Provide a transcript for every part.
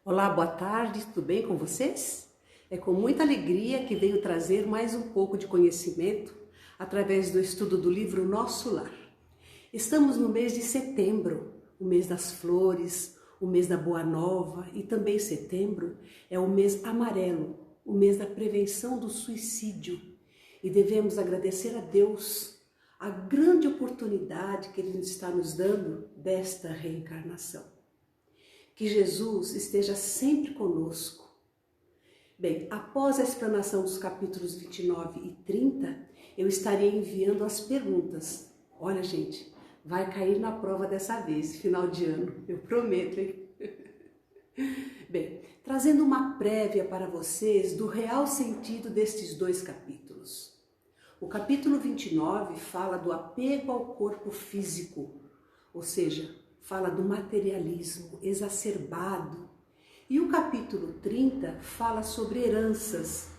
Olá, boa tarde, tudo bem com vocês? É com muita alegria que venho trazer mais um pouco de conhecimento através do estudo do livro Nosso Lar. Estamos no mês de setembro, o mês das flores, o mês da Boa Nova, e também setembro é o mês amarelo, o mês da prevenção do suicídio. E devemos agradecer a Deus a grande oportunidade que Ele está nos dando desta reencarnação. Que Jesus esteja sempre conosco. Bem, após a explanação dos capítulos 29 e 30, eu estarei enviando as perguntas. Olha, gente, vai cair na prova dessa vez, final de ano, eu prometo, hein? Bem, trazendo uma prévia para vocês do real sentido destes dois capítulos. O capítulo 29 fala do apego ao corpo físico, ou seja, fala do materialismo exacerbado. E o capítulo 30 fala sobre heranças,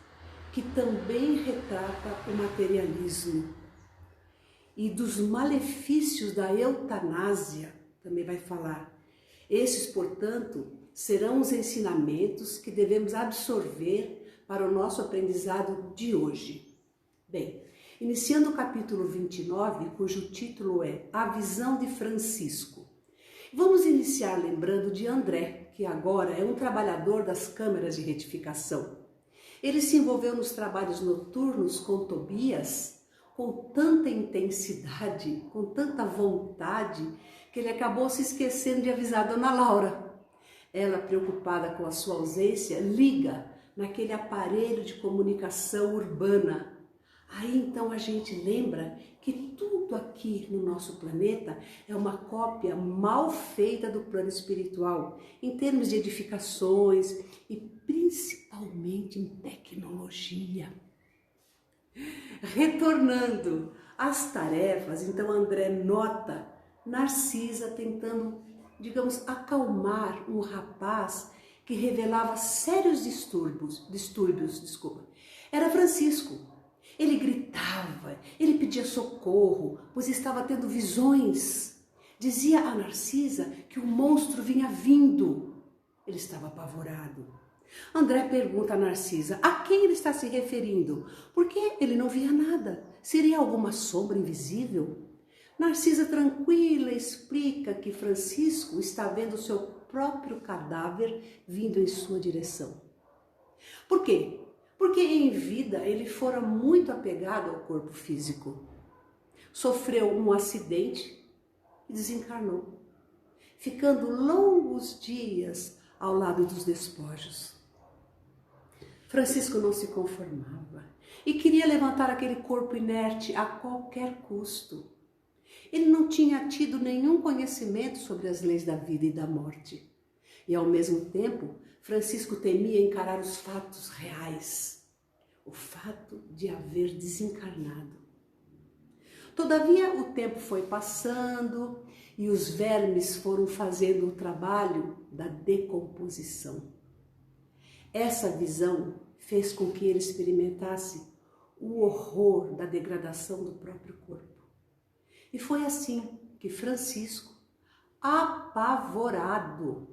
que também retrata o materialismo. E dos malefícios da eutanásia, também vai falar. Esses, portanto, serão os ensinamentos que devemos absorver para o nosso aprendizado de hoje. Bem, iniciando o capítulo 29, cujo título é A Visão de Francisco. Vamos iniciar lembrando de André, que agora é um trabalhador das câmeras de retificação. Ele se envolveu nos trabalhos noturnos com Tobias com tanta intensidade, com tanta vontade, que ele acabou se esquecendo de avisar a Dona Laura. Ela, preocupada com a sua ausência, liga naquele aparelho de comunicação urbana. Aí então a gente lembra que tudo aqui no nosso planeta é uma cópia mal feita do plano espiritual, em termos de edificações e principalmente em tecnologia. Retornando às tarefas, então André nota Narcisa tentando, digamos, acalmar um rapaz que revelava sérios distúrbios. Era Francisco. Ele gritava, ele pedia socorro, pois estava tendo visões. Dizia a Narcisa que o monstro vinha vindo. Ele estava apavorado. André pergunta a Narcisa a quem ele está se referindo, porque ele não via nada. Seria alguma sombra invisível? Narcisa, tranquila, explica que Francisco está vendo seu próprio cadáver vindo em sua direção. Por quê? Porque em vida ele fora muito apegado ao corpo físico. Sofreu um acidente e desencarnou, ficando longos dias ao lado dos despojos. Francisco não se conformava e queria levantar aquele corpo inerte a qualquer custo. Ele não tinha tido nenhum conhecimento sobre as leis da vida e da morte. E ao mesmo tempo, Francisco temia encarar os fatos reais, o fato de haver desencarnado. Todavia, o tempo foi passando e os vermes foram fazendo o trabalho da decomposição. Essa visão fez com que ele experimentasse o horror da degradação do próprio corpo. E foi assim que Francisco, apavorado,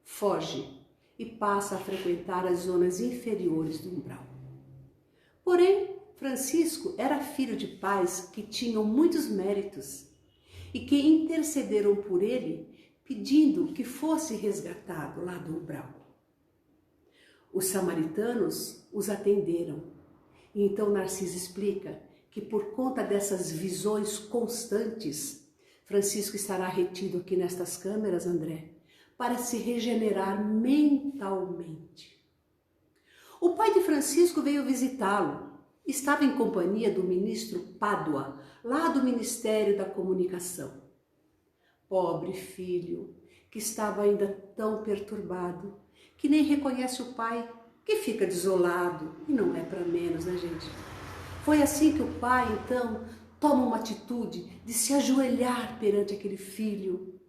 foge e passa a frequentar as zonas inferiores do umbral. Porém, Francisco era filho de pais que tinham muitos méritos e que intercederam por ele, pedindo que fosse resgatado lá do umbral. Os samaritanos os atenderam, e então Narciso explica que por conta dessas visões constantes, Francisco estará retido aqui nestas câmeras, André, para se regenerar mentalmente. O pai de Francisco veio visitá-lo. Estava em companhia do ministro Pádua, lá do Ministério da Comunicação. Pobre filho, que estava ainda tão perturbado, que nem reconhece o pai, que fica desolado, e não é para menos, né, gente? Foi assim que o pai, então, toma uma atitude de se ajoelhar perante aquele filho.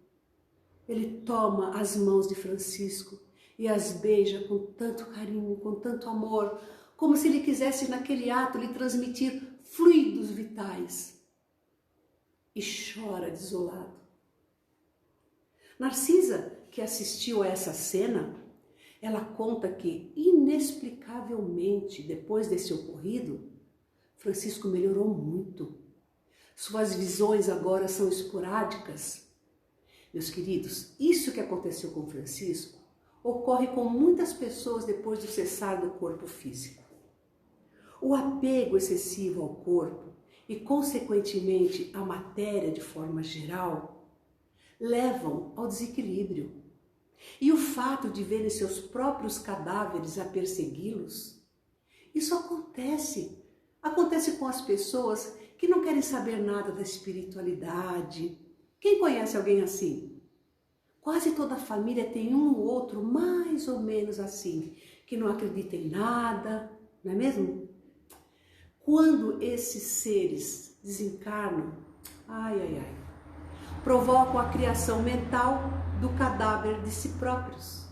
Ele toma as mãos de Francisco e as beija com tanto carinho, com tanto amor, como se ele quisesse naquele ato lhe transmitir fluidos vitais. E chora desolado. Narcisa, que assistiu a essa cena, ela conta que, inexplicavelmente, depois desse ocorrido, Francisco melhorou muito. Suas visões agora são esporádicas. Meus queridos, isso que aconteceu com Francisco ocorre com muitas pessoas depois do cessar do corpo físico. O apego excessivo ao corpo e, consequentemente, à matéria de forma geral, levam ao desequilíbrio. E o fato de verem seus próprios cadáveres a persegui-los, isso acontece com as pessoas que não querem saber nada da espiritualidade. Quem conhece alguém assim? Quase toda a família tem um ou outro mais ou menos assim, que não acredita em nada, não é mesmo? Quando esses seres desencarnam, provocam a criação mental do cadáver de si próprios,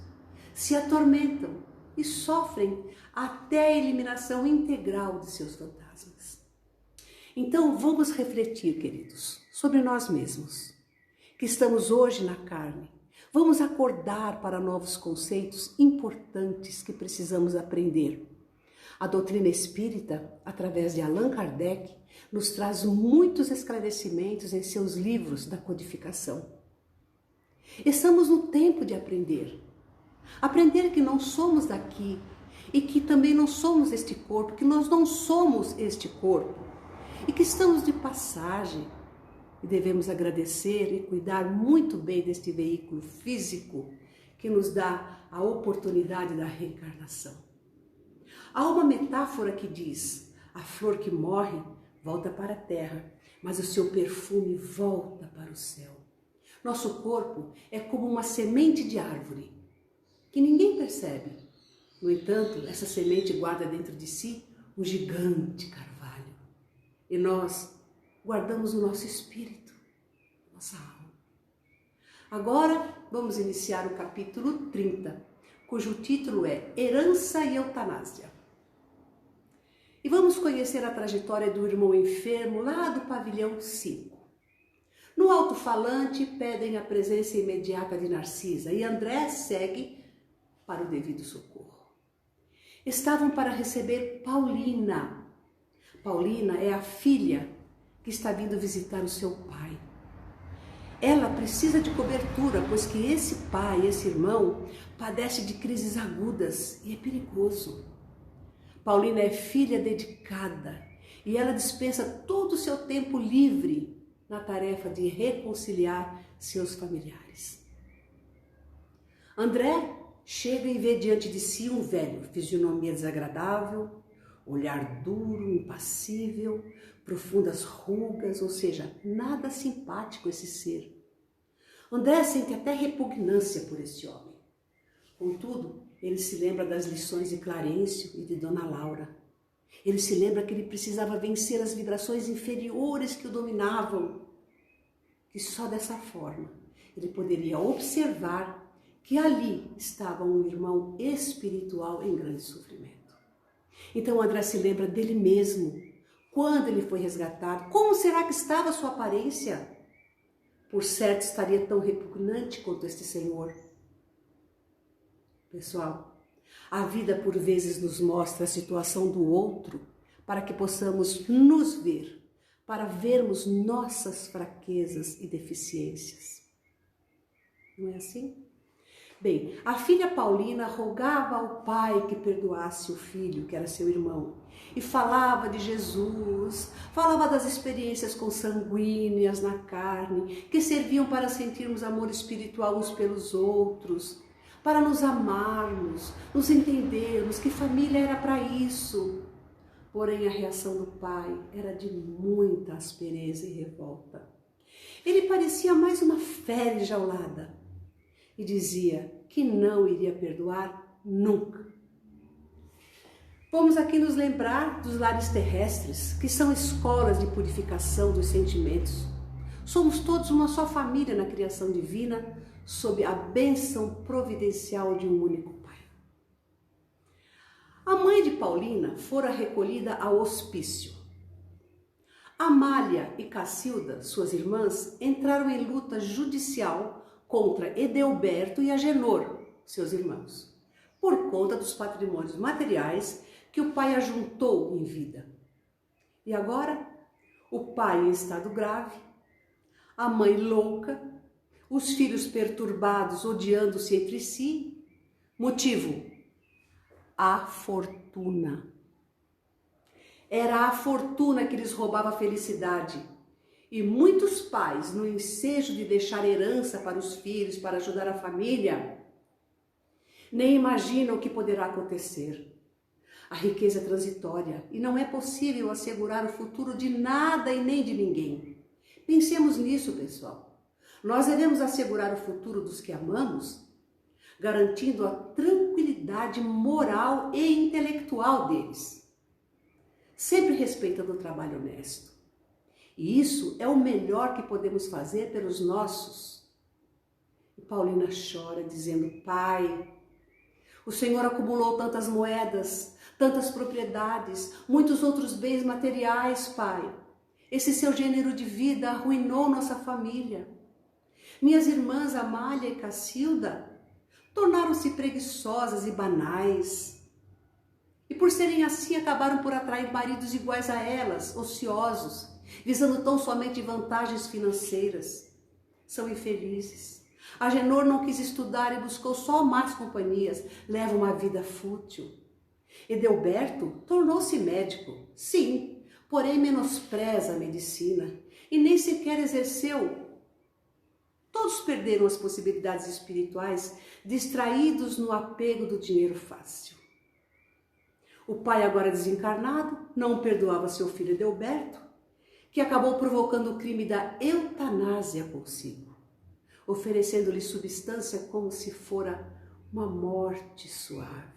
se atormentam e sofrem até a eliminação integral de seus fantasmas. Então vamos refletir, queridos, sobre nós mesmos, que estamos hoje na carne. Vamos acordar para novos conceitos importantes que precisamos aprender. A doutrina espírita, através de Allan Kardec, nos traz muitos esclarecimentos em seus livros da codificação. Estamos no tempo de aprender. Aprender que não somos daqui e que também não somos este corpo, que nós não somos este corpo e que estamos de passagem e devemos agradecer e cuidar muito bem deste veículo físico que nos dá a oportunidade da reencarnação. Há uma metáfora que diz: a flor que morre volta para a terra, mas o seu perfume volta para o céu. Nosso corpo é como uma semente de árvore, que ninguém percebe. No entanto, essa semente guarda dentro de si um gigante carvalho. E nós guardamos o nosso espírito, nossa alma. Agora, vamos iniciar o capítulo 30, cujo título é Herança e Eutanásia. E vamos conhecer a trajetória do irmão enfermo lá do pavilhão 5. No alto-falante pedem a presença imediata de Narcisa e André segue para o devido socorro. Estavam para receber Paulina. Paulina é a filha que está vindo visitar o seu pai. Ela precisa de cobertura, pois que esse pai, esse irmão, padece de crises agudas e é perigoso. Paulina é filha dedicada e ela dispensa todo o seu tempo livre na tarefa de reconciliar seus familiares. André chega e vê diante de si um velho, fisionomia desagradável, olhar duro, impassível, profundas rugas, ou seja, nada simpático esse ser. André sente até repugnância por esse homem. Contudo, ele se lembra das lições de Clarencio e de Dona Laura. Ele se lembra que ele precisava vencer as vibrações inferiores que o dominavam, que só dessa forma ele poderia observar que ali estava um irmão espiritual em grande sofrimento. Então André se lembra dele mesmo, quando ele foi resgatado. Como será que estava a sua aparência? Por certo estaria tão repugnante quanto este senhor. Pessoal, a vida por vezes nos mostra a situação do outro para que possamos nos ver, para vermos nossas fraquezas e deficiências. Não é assim? Bem, a filha Paulina rogava ao pai que perdoasse o filho, que era seu irmão, e falava de Jesus, falava das experiências consanguíneas na carne, que serviam para sentirmos amor espiritual uns pelos outros, para nos amarmos, nos entendermos, que família era para isso. Porém, a reação do pai era de muita aspereza e revolta. Ele parecia mais uma fera enjaulada e dizia que não iria perdoar nunca. Vamos aqui nos lembrar dos lares terrestres, que são escolas de purificação dos sentimentos. Somos todos uma só família na criação divina, sob a bênção providencial de um único Pai. A mãe de Paulina fora recolhida ao hospício. Amália e Cacilda, suas irmãs, entraram em luta judicial contra Edelberto e Agenor, seus irmãos, por conta dos patrimônios materiais que o pai ajuntou em vida. E agora, o pai em estado grave, a mãe louca, os filhos perturbados, odiando-se entre si. Motivo: a fortuna. Era a fortuna que lhes roubava a felicidade. E muitos pais, no ensejo de deixar herança para os filhos, para ajudar a família, nem imaginam o que poderá acontecer. A riqueza é transitória e não é possível assegurar o futuro de nada e nem de ninguém. Pensemos nisso, pessoal. Nós devemos assegurar o futuro dos que amamos, garantindo a tranquilidade moral e intelectual deles, sempre respeitando o trabalho honesto. E isso é o melhor que podemos fazer pelos nossos. E Paulina chora, dizendo: Pai, o Senhor acumulou tantas moedas, tantas propriedades, muitos outros bens materiais, Pai. Esse seu gênero de vida arruinou nossa família. Minhas irmãs Amália e Cacilda tornaram-se preguiçosas e banais. E por serem assim, acabaram por atrair maridos iguais a elas, ociosos, visando tão somente vantagens financeiras. São infelizes. Agenor não quis estudar e buscou só más companhias, leva uma vida fútil. Edelberto tornou-se médico, sim, porém menospreza a medicina e nem sequer exerceu. Todos perderam as possibilidades espirituais, distraídos no apego do dinheiro fácil. O pai, agora desencarnado, não perdoava seu filho Edelberto, que acabou provocando o crime da eutanásia consigo, oferecendo-lhe substância como se fora uma morte suave.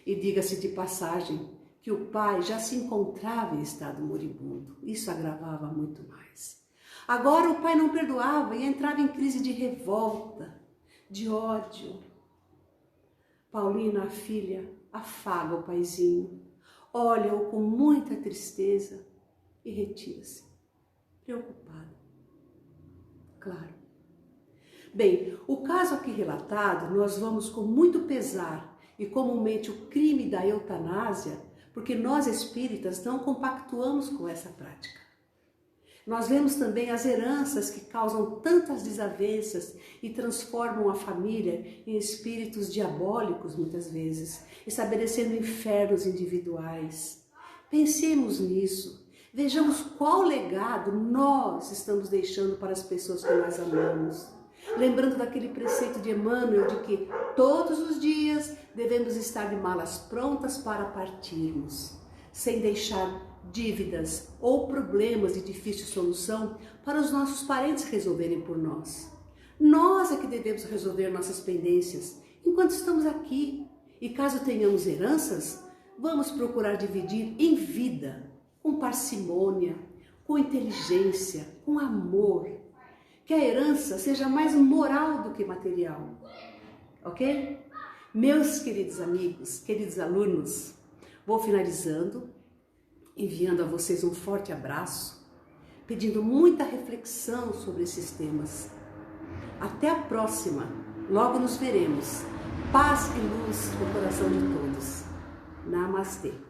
E diga-se de passagem que o pai já se encontrava em estado moribundo. Isso agravava muito mais. Agora o pai não perdoava e entrava em crise de revolta, de ódio. Paulina, a filha, afaga o paizinho, olha-o com muita tristeza e retira-se, preocupada. Claro. Bem, o caso aqui relatado, nós vamos com muito pesar e comumente o crime da eutanásia, porque nós espíritas não compactuamos com essa prática. Nós vemos também as heranças que causam tantas desavenças e transformam a família em espíritos diabólicos muitas vezes, estabelecendo infernos individuais. Pensemos nisso. Vejamos qual legado nós estamos deixando para as pessoas que nós amamos. Lembrando daquele preceito de Emmanuel de que todos os dias devemos estar de malas prontas para partirmos, sem deixar dívidas ou problemas de difícil solução para os nossos parentes resolverem por nós. Nós é que devemos resolver nossas pendências enquanto estamos aqui. E caso tenhamos heranças, vamos procurar dividir em vida, com parcimônia, com inteligência, com amor. Que a herança seja mais moral do que material. Ok? Meus queridos amigos, queridos alunos, vou finalizando, enviando a vocês um forte abraço, pedindo muita reflexão sobre esses temas. Até a próxima, logo nos veremos. Paz e luz no coração de todos. Namastê.